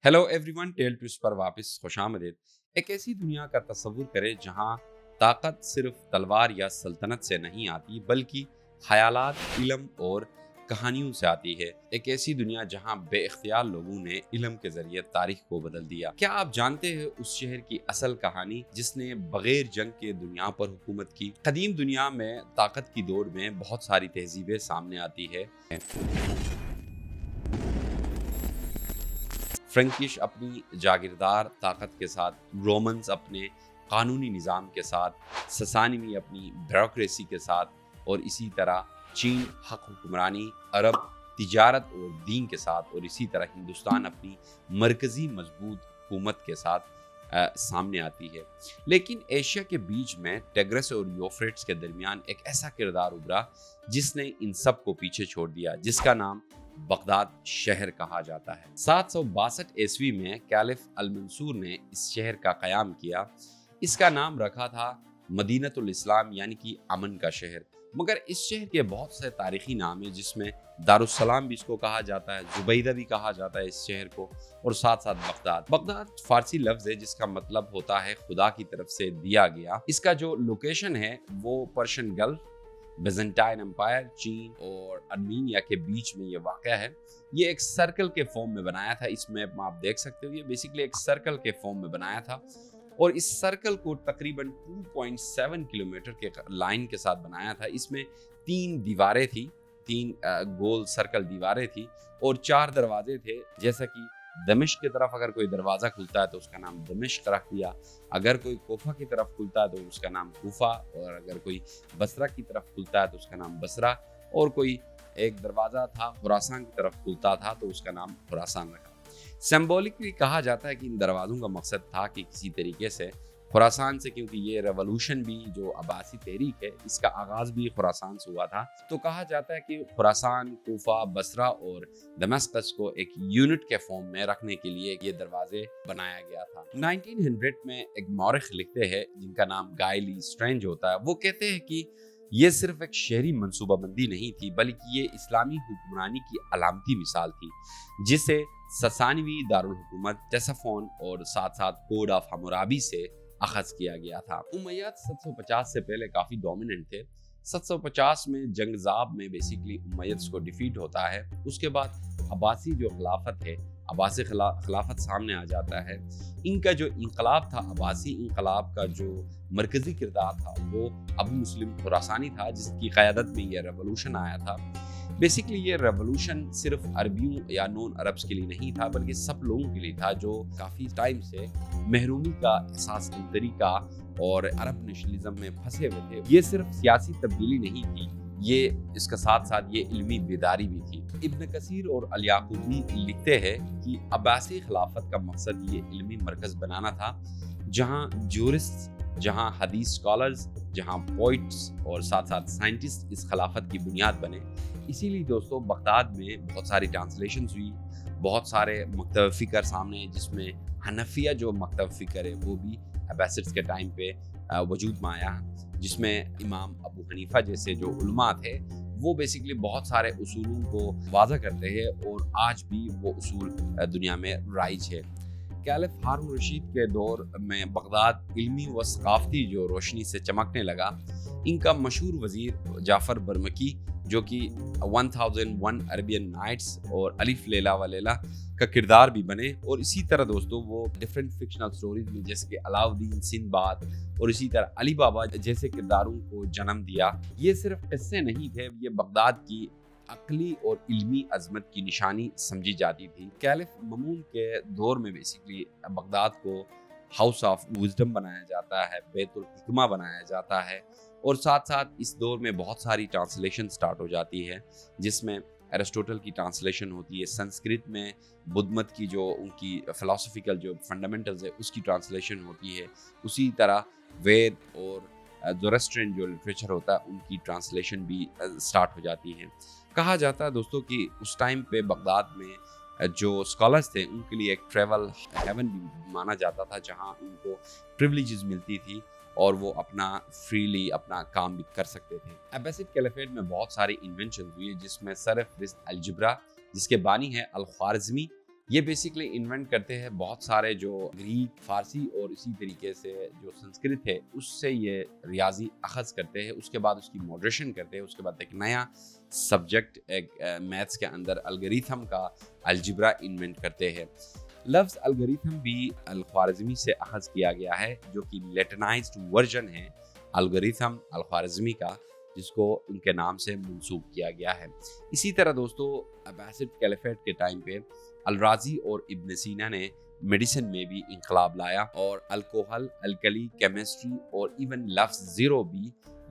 Hello everyone, tell twist पर वापस खुशामदीद। एक ऐसी दुनिया का तस्वुर करें जहां ताकत सिर्फ तलवार या सल्तनत से नहीं आती बल्कि ख्यालात, इल्म और कहानियों से आती है। एक ऐसी दुनिया जहां बेइख्तियार लोगों ने इल्म के जरिए तारीख को बदल दिया। क्या आप जानते हैं उस शहर की असल कहानी जिसने बगैर जंग के दुनिया पर हुकूमत की? कदीम दुनिया में ताकत की दौड़ में बहुत सारी तहजीबें सामने आती है। फ्रेंकिश अपनी जागीरदार ताकत के साथ, रोमन्स अपने कानूनी निज़ाम के साथ, ससानिवी अपनी ब्यूरोक्रेसी के साथ और इसी तरह चीन हक हुक्मरानी, अरब तिजारत और दीन के साथ, और इसी तरह हिंदुस्तान अपनी मरकज़ी मजबूत हुकूमत के साथ सामने आती है। लेकिन एशिया के बीच में टिग्रिस और यूफ्रेट्स के दरमियान एक ऐसा किरदार उभरा जिसने इन सब को पीछे छोड़ दिया, जिसका नाम बगदाद शहर कहा जाता है। 762 ईस्वी में कैलिफ अल मंसूर ने इस शहर का क़याम किया। इसका नाम रखा था मदीनतुल इस्लाम, यानी कि अमन का शहर। मगर इस शहर के बहुत से तारीखी नाम हैं, जिसमें दारुस्सलाम भी इसको कहा जाता है, जुबैदा भी कहा जाता है इस शहर को, और साथ साथ बगदाद। बगदाद फारसी लफ्ज़ है जिसका मतलब होता है खुदा की तरफ से दिया गया। इसका जो लोकेशन है वो पर्शियन गल्फ, बेजेंटाइन एम्पायर, चीन और आर्मीनिया के बीच में ये वाक़या है। ये एक सर्कल के फॉर्म में बनाया था। इस मैप में आप देख सकते हो, ये बेसिकली एक सर्कल के फॉर्म में बनाया था, और इस सर्कल को तकरीबन 2.7 किलोमीटर के लाइन के साथ बनाया था। इसमें 3 दीवारें थी, 3 गोल सर्कल दीवारें थी, और 4 दरवाजे थे। जैसा कि दमिश्क की तरफ अगर कोई दरवाज़ा खुलता है तो उसका नाम दमिश्क रख दिया, अगर कोई कोफा की तरफ खुलता है तो उसका नाम कोफा, और अगर कोई बसरा की तरफ खुलता है तो उसका नाम बसरा, और कोई एक दरवाज़ा था खुरासान की तरफ खुलता था तो उसका नाम खुरासान रखा। सिंबॉलिकली कहा जाता है कि इन दरवाज़ों का मकसद था कि किसी तरीके से खुरासान से, क्योंकि ये रेवोल्यूशन भी जो अब्बासी तहरीक है इसका आगाज़ भी खुरासान से हुआ था, तो कहा जाता है कि खुरासान, कूफा, बसरा और दमिश्क को एक यूनिट के फॉर्म में रखने के लिए ये दरवाजे बनाया गया था। 1900 में एक मौरख लिखते हैं जिनका नाम गाय ली स्ट्रेंज होता है। वो कहते हैं कि ये सिर्फ एक शहरी मनसूबाबंदी नहीं थी बल्कि ये इस्लामी हुक्मरानी की अलामती मिसाल थी, जिसे ससानवी दारुल हुकूमत टेसाफोन और साथ साथ कोड ऑफ हम्मुराबी से अखज़ किया गया था। उमैयद 750 से पहले काफ़ी डोमिनेंट थे। 750 में जंगजाब में बेसिकली उमैयद को डिफीट होता है। उसके बाद अब्बासी जो खिलाफत है, अब्बासी खिलाफत सामने आ जाता है। इनका जो इनकलाब था, अब्बासी इनकलाब का जो मरकज़ी किरदार था वो अबू मुस्लिम खुरासानी था, जिसकी क़यादत में यह रेवोल्यूशन आया था। बेसिकली ये रेवोल्यूशन सिर्फ अरबियों या नॉन अरब्स के लिए नहीं था बल्कि सब लोगों के लिए था जो काफ़ी टाइम से महरूमी का एहसास, तरीका और अरब नेशनलिज्म में फंसे हुए थे। ये सिर्फ सियासी तब्दीली नहीं थी, ये इसके साथ साथ ये इल्मी बेदारी भी थी। इब्न कसीर और अल याकूबी लिखते हैं कि अब्बासी खिलाफत का मकसद ये इल्मी मरकज़ बनाना था, जहाँ ज्यूरिस्ट, जहाँ हदीस स्कॉलर्स, जहाँ पोइट्स और साथ साथ साइंटिस्ट इस खिलाफत की बुनियाद बने। इसीलिए दोस्तों बगदाद में बहुत सारी ट्रांसलेशंस हुई, बहुत सारे मकतब फ़िक्र सामने, जिसमें हनफिया जो मकतब फ़िक्र है वो भी अब्बासिड्स के टाइम पे वजूद में आया, जिसमें इमाम अबू हनीफा जैसे जो उलमा थे वो बेसिकली बहुत सारे उसूलों को वाज़ा करते हैं, और आज भी वो उसूल दुनिया में राइज है। कैलिफ हारून रशीद के दौर में बगदाद इल्मी व सकाफ़ती जो रोशनी से चमकने लगा। इनका मशहूर वज़ीर जाफ़र बरमकी, जो कि 1001 अरबियन नाइट्स और अलिफ लैला व लैला का किरदार भी बने, और इसी तरह दोस्तों वो डिफरेंट फिक्शनल स्टोरीज में जैसे कि अलाउद्दीन, सिंदबाद और इसी तरह अली बाबा जैसे किरदारों को जन्म दिया। ये सिर्फ किस्से नहीं थे, ये बगदाद की अक्ली और इल्मी अजमत की निशानी समझी जाती थी। कैलिफ ममून के दौर में बेसिकली बगदाद को हाउस ऑफ विजडम बनाया जाता है, बैतुल हिकमा बनाया जाता है, और साथ साथ इस दौर में बहुत सारी ट्रांसलेशन स्टार्ट हो जाती है, जिसमें एरिस्टोटल की ट्रांसलेशन होती है, संस्कृत में बुद्ध मत की जो उनकी फिलोसफिकल जो फंडामेंटल्स है उसकी ट्रांसलेशन होती है। उसी तरह वेद और ज़ोरेस्ट्रियन जो लिटरेचर होता है उनकी ट्रांसलेशन भी स्टार्ट हो जाती है। कहा जाता है दोस्तों कि उस टाइम पे बगदाद में जो स्कॉलर्स थे उनके लिए एक ट्रैवल हेवन भी माना जाता था, जहां उनको प्रिविलेजेस मिलती थी और वो अपना फ्रीली अपना काम भी कर सकते थे। अब्बासिड कैलिफेट में बहुत सारी इन्वेंशन हुई, जिसमें सरफ रिज़्क अलजब्रा जिसके बानी है अल ख्वारिज़मी, یہ بیسکلی انوینٹ کرتے ہیں بہت سارے جو گریک، فارسی اور اسی طریقے سے جو سنسکرت ہے اس سے یہ ریاضی اخذ کرتے ہیں، اس کے بعد اس کی ماڈریشن کرتے ہیں، اس کے بعد ایک نیا سبجیکٹ ایک میتھس کے اندر الگوریتھم کا الجبرا انوینٹ کرتے ہیں۔ لفظ الگوریتھم بھی الخوارزمی سے اخذ کیا گیا ہے، جو کہ لیٹنائزڈ ورژن ہے الگوریتھم الخوارزمی کا، جس کو ان کے نام سے منسوب کیا گیا ہے۔ اسی طرح دوستو عباسڈ کیلیفیٹ کے ٹائم پہ الرازی اور ابن سینا نے میڈیسن میں بھی انقلاب لایا، اور الکوہل، الکلی، کیمسٹری اور ایون لفظ زیرو بھی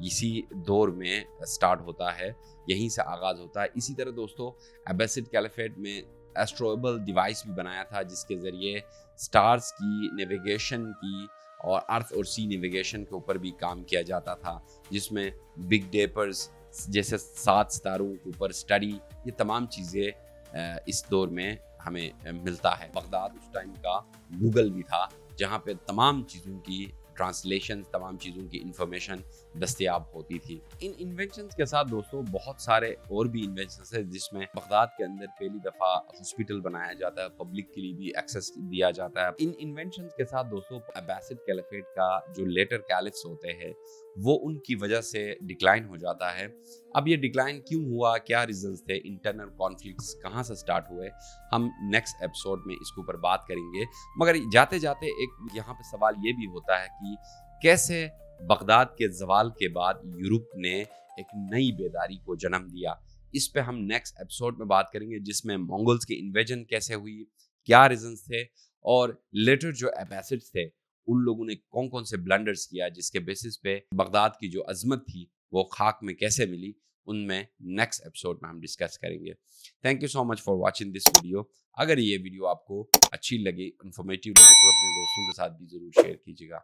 اسی دور میں سٹارٹ ہوتا ہے، یہیں سے آغاز ہوتا ہے۔ اسی طرح دوستو عباسڈ کیلیفیٹ میں ایسٹرویبل ڈیوائس بھی بنایا تھا، جس کے ذریعے سٹارز کی نیویگیشن کی اور ارتھ اور سی نیویگیشن کے اوپر بھی کام کیا جاتا تھا، جس میں بگ ڈیپرز جیسے 7 ستاروں کے اوپر اسٹڈی، یہ تمام چیزیں اس دور میں ہمیں ملتا ہے۔ بغداد اس ٹائم کا گوگل بھی تھا، جہاں پہ تمام چیزوں کی ٹرانسلیشن، تمام چیزوں کی انفارمیشن دستیاب ہوتی تھی۔ ان انوینشنز کے ساتھ دوستوں بہت سارے اور بھی انوینشنز ہیں، جس میں بغداد کے اندر پہلی دفعہ ہاسپٹل بنایا جاتا ہے، پبلک کے لیے بھی ایکسیس دیا جاتا ہے۔ ان انوینشنز کے ساتھ دوستوں عباسڈ کیلیفیٹ کا جو لیٹر کیلفس ہوتے ہیں وہ ان کی وجہ سے ڈکلائن ہو جاتا ہے۔ اب یہ ڈکلائن کیوں ہوا، کیا ریزنز تھے، انٹرنل کانفلکٹس کہاں سے سٹارٹ ہوئے، ہم نیکسٹ ایپیسوڈ میں اس کے اوپر بات کریں گے۔ مگر جاتے جاتے ایک یہاں پہ سوال یہ بھی ہوتا ہے کہ کیسے بغداد کے زوال کے بعد یورپ نے ایک نئی بیداری کو جنم دیا۔ اس پہ ہم نیکسٹ ایپیسوڈ میں بات کریں گے، جس میں مونگولز کی انویژن کیسے ہوئی، کیا ریزنز تھے، اور لیٹر جو عباسڈز تھے ان لوگوں نے کون کون سے بلنڈرز کیا، جس کے بیسس پہ بغداد کی جو عظمت تھی وہ خاک میں کیسے ملی، ان میں نیکسٹ ایپیسوڈ میں ہم ڈسکس کریں گے۔ Thank you so much for watching this video. اگر یہ ویڈیو آپ کو اچھی لگی، انفارمیٹیو لگے، تو اپنے دوستوں کے ساتھ بھی ضرور شیئر کیجیے گا۔